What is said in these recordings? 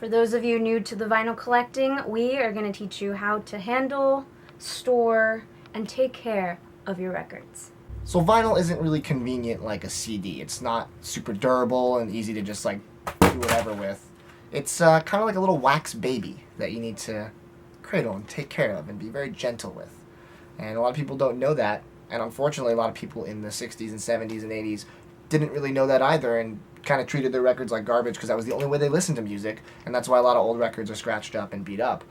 For those of you new to the vinyl collecting, we are going to teach you how to handle, store, and take care of your records. So vinyl isn't really convenient like a CD. It's not super durable and easy to just like do whatever with. It's kind of like a little wax baby that you need to cradle and take care of and be very gentle with. And a lot of people don't know that, and unfortunately a lot of people in the 60s and 70s and 80s didn't really know that either and kind of treated their records like garbage because that was the only way they listened to music, and that's why a lot of old records are scratched up and beat up,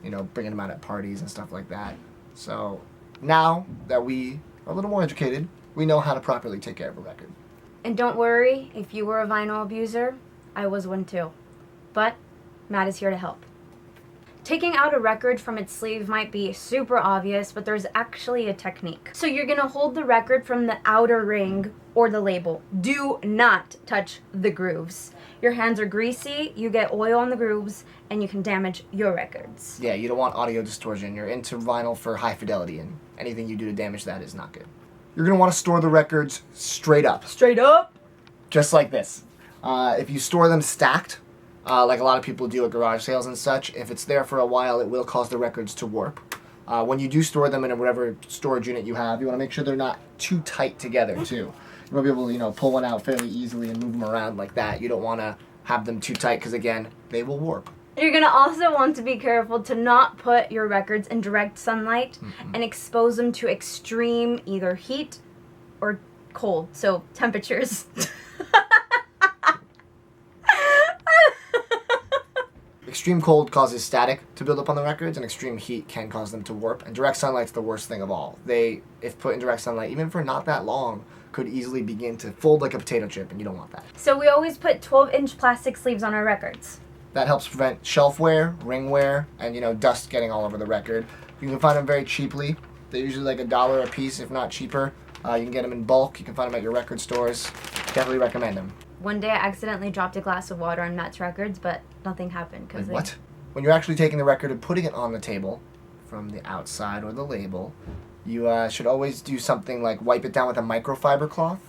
you know, bringing them out at parties and stuff like that. So now that we are a little more educated, we know how to properly take care of a record. And don't worry, if you were a vinyl abuser, I was one too. But Matt is here to help. Taking out a record from its sleeve might be super obvious, but there's actually a technique. So you're gonna hold the record from the outer ring or the label. Do not touch the grooves. Your hands are greasy, you get oil on the grooves, and you can damage your records. Yeah, you don't want audio distortion. You're into vinyl for high fidelity, and anything you do to damage that is not good. You're gonna want to store the records straight up. Straight up? Just like this. If you store them stacked, like a lot of people do at garage sales and such, if it's there for a while, it will cause the records to warp. When you do store them in whatever storage unit you have, you want to make sure they're not too tight together, too. You want to be able to, you know, pull one out fairly easily and move them around like that. You don't want to have them too tight because, again, they will warp. You're gonna also want to be careful to not put your records in direct sunlight and expose them to extreme either heat or cold, so temperatures. Extreme cold causes static to build up on the records, and extreme heat can cause them to warp. And direct sunlight's the worst thing of all. They, if put in direct sunlight, even for not that long, could easily begin to fold like a potato chip, and you don't want that. So we always put 12-inch plastic sleeves on our records. That helps prevent shelf wear, ring wear, and, you know, dust getting all over the record. You can find them very cheaply. They're usually like $1 a piece, if not cheaper. You can get them in bulk. You can find them at your record stores. Definitely recommend them. One day I accidentally dropped a glass of water on Matt's records, but nothing happened. Like what? When you're actually taking the record and putting it on the table from the outside or the label, you should always do something like wipe it down with a microfiber cloth.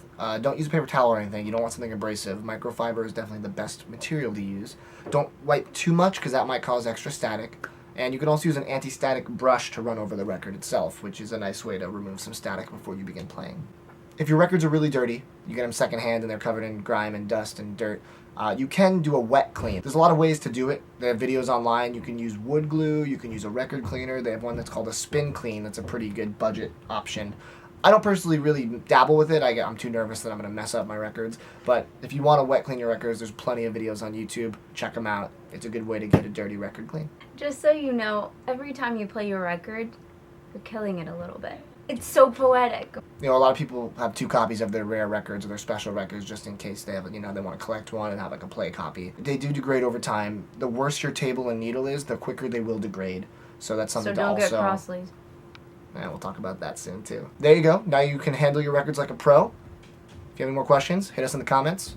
Don't use a paper towel or anything. You don't want something abrasive. Microfiber is definitely the best material to use. Don't wipe too much because that might cause extra static. And you can also use an anti-static brush to run over the record itself, which is a nice way to remove some static before you begin playing. If your records are really dirty, you get them secondhand and they're covered in grime and dust and dirt, you can do a wet clean. There's a lot of ways to do it. They have videos online. You can use wood glue. You can use a record cleaner. They have one that's called a spin clean. That's a pretty good budget option. I don't personally really dabble with it. I'm too nervous that I'm going to mess up my records. But if you want to wet clean your records, there's plenty of videos on YouTube. Check them out. It's a good way to get a dirty record clean. Just so you know, every time you play your record, you're killing it a little bit. It's so poetic. You know, a lot of people have 2 copies of their rare records or their special records just in case they have, you know, they want to collect one and have like a play copy. They do degrade over time. The worse your table and needle is, the quicker they will degrade. So that's something to also... So don't get crossleads. Yeah, we'll talk about that soon too. There you go. Now you can handle your records like a pro. If you have any more questions, hit us in the comments.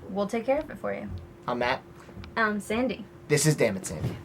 We'll take care of it for you. I'm Matt. I'm Sandy. This is Damn It, Sandy.